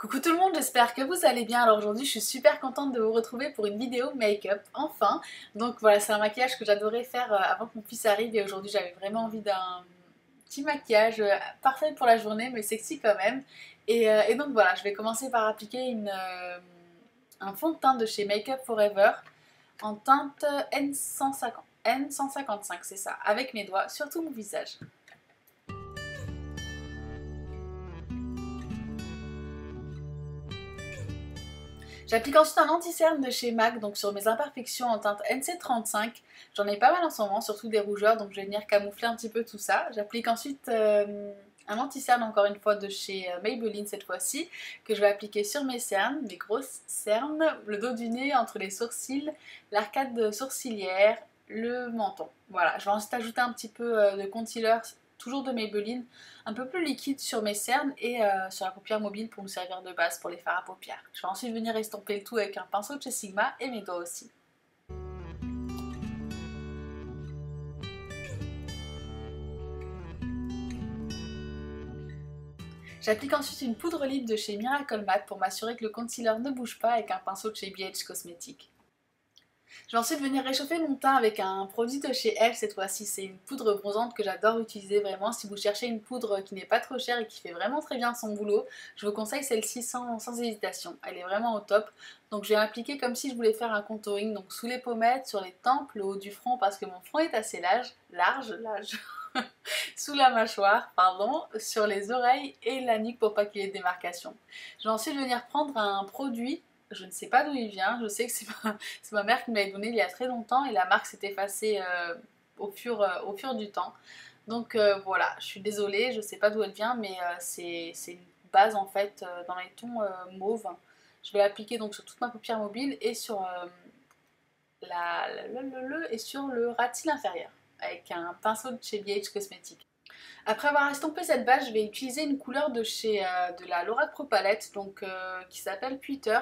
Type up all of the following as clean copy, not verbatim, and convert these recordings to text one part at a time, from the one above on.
Coucou tout le monde, j'espère que vous allez bien. Alors aujourd'hui je suis super contente de vous retrouver pour une vidéo make-up, enfin. Donc voilà, c'est un maquillage que j'adorais faire avant que mon fils arrive et aujourd'hui j'avais vraiment envie d'un petit maquillage parfait pour la journée mais sexy quand même. Et donc voilà, je vais commencer par appliquer un fond de teint de chez Make Up Forever en teinte N150, N155 c'est ça, avec mes doigts sur tout mon visage. J'applique ensuite un anti-cerne de chez MAC donc sur mes imperfections en teinte NC35. J'en ai pas mal en ce moment, surtout des rougeurs, donc je vais venir camoufler un petit peu tout ça. J'applique ensuite un anti-cerne encore une fois de chez Maybelline cette fois-ci, que je vais appliquer sur mes cernes, mes grosses cernes, le dos du nez, entre les sourcils, l'arcade sourcilière, le menton. Voilà, je vais ensuite ajouter un petit peu de concealer, toujours de Maybelline, un peu plus liquide sur mes cernes et sur la paupière mobile pour me servir de base pour les fards à paupières. Je vais ensuite venir estomper le tout avec un pinceau de chez Sigma et mes doigts aussi. J'applique ensuite une poudre libre de chez Miracle Matte pour m'assurer que le concealer ne bouge pas avec un pinceau de chez BH Cosmetics. Je vais ensuite venir réchauffer mon teint avec un produit de chez Elle cette fois-ci. C'est une poudre bronzante que j'adore utiliser vraiment. Si vous cherchez une poudre qui n'est pas trop chère et qui fait vraiment très bien son boulot, je vous conseille celle-ci sans hésitation. Elle est vraiment au top. Donc je vais appliquer comme si je voulais faire un contouring, donc sous les pommettes, sur les tempes, le haut du front parce que mon front est assez large, sous la mâchoire, pardon, sur les oreilles et la nuque pour pas qu'il y ait de démarcation. Je vais ensuite venir prendre un produit. Je ne sais pas d'où il vient, je sais que c'est ma mère qui me l'avait donné il y a très longtemps et la marque s'est effacée au fur du temps. Donc voilà, je suis désolée, je ne sais pas d'où elle vient, mais c'est une base en fait dans les tons mauve. Je vais l'appliquer donc sur toute ma paupière mobile et sur, et sur le ras de cils inférieur avec un pinceau de chez BH Cosmetics. Après avoir estompé cette base, je vais utiliser une couleur de la Lorac Pro Palette donc, qui s'appelle Twitter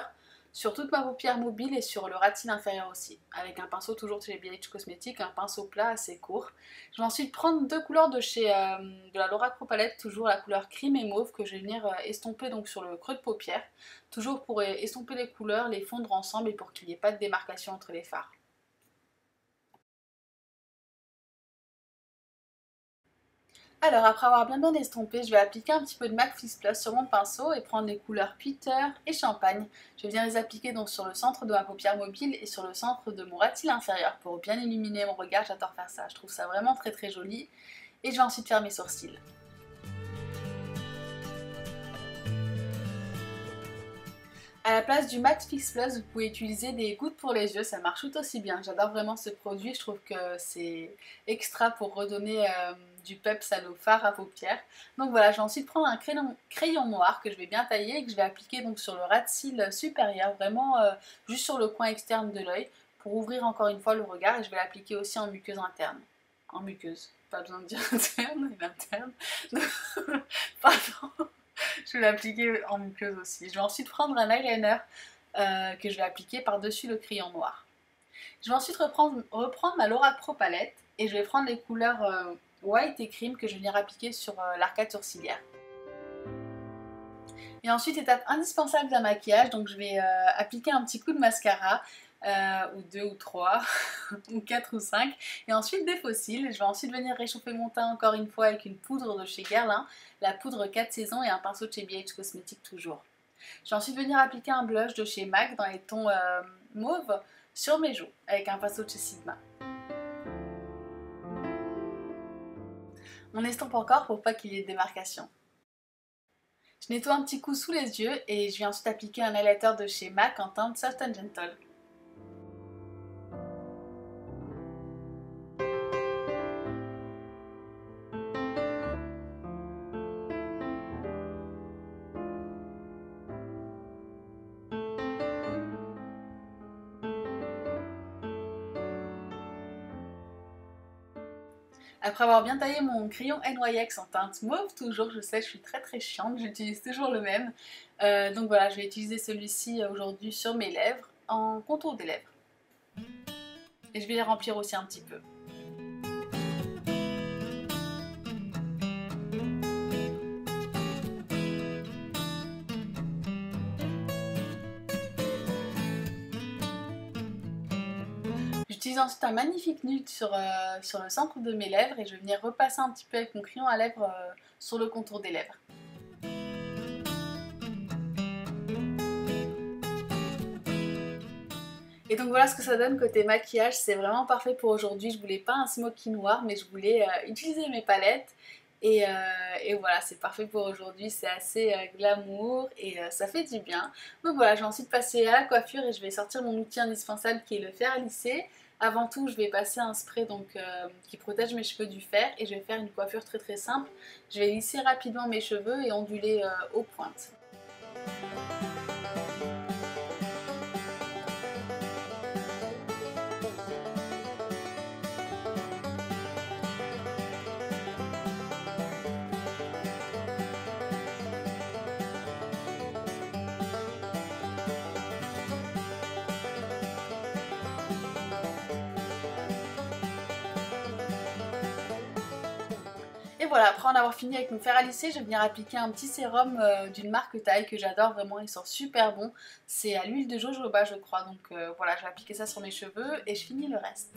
sur toute ma paupière mobile et sur le ras de cils inférieur aussi, avec un pinceau toujours de chez BH Cosmetics, un pinceau plat assez court. Je vais ensuite prendre deux couleurs de la Lorac Pro Palette, toujours la couleur crime et mauve, que je vais venir estomper donc sur le creux de paupière, toujours pour estomper les couleurs, les fondre ensemble et pour qu'il n'y ait pas de démarcation entre les fards. Alors après avoir bien estompé, je vais appliquer un petit peu de MAC Fix Plus sur mon pinceau et prendre les couleurs Peter et Champagne. Je viens les appliquer donc sur le centre de ma paupière mobile et sur le centre de mon ras de cils inférieur pour bien illuminer mon regard. J'adore faire ça, je trouve ça vraiment très joli. Et je vais ensuite faire mes sourcils. À la place du Max Fix Plus, vous pouvez utiliser des gouttes pour les yeux, ça marche tout aussi bien. J'adore vraiment ce produit, je trouve que c'est extra pour redonner du peps à nos fards à paupières. Donc voilà, je vais ensuite prendre un crayon noir que je vais bien tailler et que je vais appliquer donc sur le ras de cils supérieur, vraiment juste sur le coin externe de l'œil, pour ouvrir encore une fois le regard, et je vais l'appliquer aussi en muqueuse interne. En muqueuse, pas besoin de dire interne, mais interne. Pardon. Je vais l'appliquer en muqueuse aussi. Je vais ensuite prendre un eyeliner que je vais appliquer par-dessus le crayon noir. Je vais ensuite reprendre ma Lorac Pro Palette et je vais prendre les couleurs white et cream que je vais venir appliquer sur l'arcade sourcilière. Et ensuite, étape indispensable d'un maquillage, donc je vais appliquer un petit coup de mascara, ou deux ou trois, ou quatre ou cinq, et ensuite des faux cils. Je vais ensuite venir réchauffer mon teint encore une fois avec une poudre de chez Guerlain, la poudre 4 saisons et un pinceau de chez BH Cosmetics toujours. Je vais ensuite venir appliquer un blush de chez MAC dans les tons mauve sur mes joues, avec un pinceau de chez Sigma. On estompe encore pour pas qu'il y ait de démarcation. Je nettoie un petit coup sous les yeux et je vais ensuite appliquer un highlighter de chez MAC en teinte Soft and Gentle. Après avoir bien taillé mon crayon NYX en teinte mauve, toujours, je sais, je suis très chiante, j'utilise toujours le même. Donc voilà, je vais utiliser celui-ci aujourd'hui sur mes lèvres, en contour des lèvres. Et je vais les remplir aussi un petit peu. J'utilise ensuite un magnifique nude sur le centre de mes lèvres et je vais venir repasser un petit peu avec mon crayon à lèvres sur le contour des lèvres. Et donc voilà ce que ça donne côté maquillage, c'est vraiment parfait pour aujourd'hui. Je voulais pas un smoky noir mais je voulais utiliser mes palettes et voilà, c'est parfait pour aujourd'hui, c'est assez glamour et ça fait du bien. Donc voilà, je vais ensuite passer à la coiffure et je vais sortir mon outil indispensable qui est le fer à lisser. Avant tout, je vais passer un spray qui protège mes cheveux du fer et je vais faire une coiffure très très simple. Je vais lisser rapidement mes cheveux et onduler aux pointes. Et voilà, après en avoir fini avec mon fer à lisser, je vais venir appliquer un petit sérum d'une marque Thaï que j'adore vraiment, il sort super bon. C'est à l'huile de jojoba je crois, donc voilà, je vais appliquer ça sur mes cheveux et je finis le reste.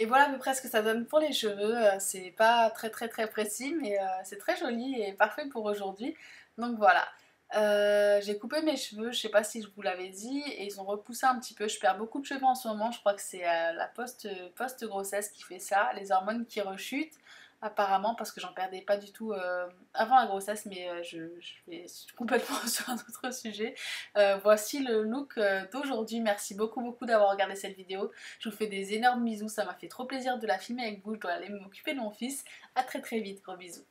Et voilà à peu près ce que ça donne pour les cheveux, c'est pas très précis mais c'est très joli et parfait pour aujourd'hui. Donc voilà, j'ai coupé mes cheveux, je sais pas si je vous l'avais dit, et ils ont repoussé un petit peu, je perds beaucoup de cheveux en ce moment, je crois que c'est la post-grossesse qui fait ça, les hormones qui rechutent apparemment parce que j'en perdais pas du tout avant la grossesse mais je vais complètement sur un autre sujet. Voici le look d'aujourd'hui, merci beaucoup d'avoir regardé cette vidéo, je vous fais des énormes bisous, ça m'a fait trop plaisir de la filmer avec vous, je dois aller m'occuper de mon fils, à très vite, gros bisous.